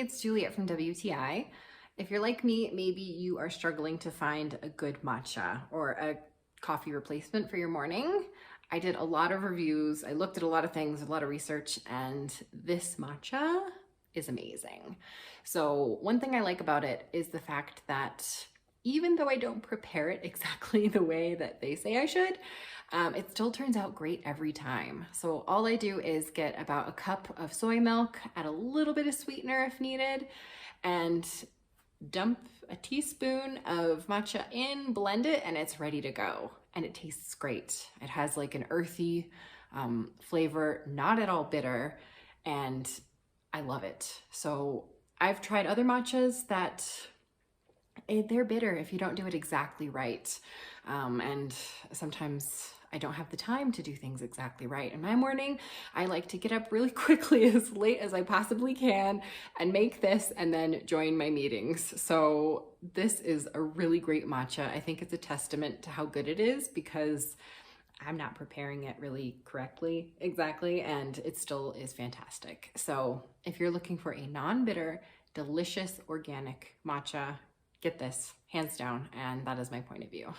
it's Juliet from WTI. If you're like me, maybe you are struggling to find a good matcha or a coffee replacement for your morning. I did a lot of reviews, I looked at a lot of things, a lot of research, and this matcha is amazing. So one thing I like about it is the fact that even though I don't prepare it exactly the way that they say I should, it still turns out great every time. So all I do is get about a cup of soy milk, add a little bit of sweetener if needed, and dump a teaspoon of matcha in, blend it, and it's ready to go. And it tastes great. It has like an earthy flavor, not at all bitter, and I love it. So I've tried other matchas that they're bitter if you don't do it exactly right. And sometimes I don't have the time to do things exactly right. In my morning, I like to get up really quickly as late as I possibly can and make this and then join my meetings. So this is a really great matcha. I think it's a testament to how good it is because I'm not preparing it really correctly exactly, and it still is fantastic. So if you're looking for a non-bitter, delicious organic matcha, get this, hands down, and that is my point of view.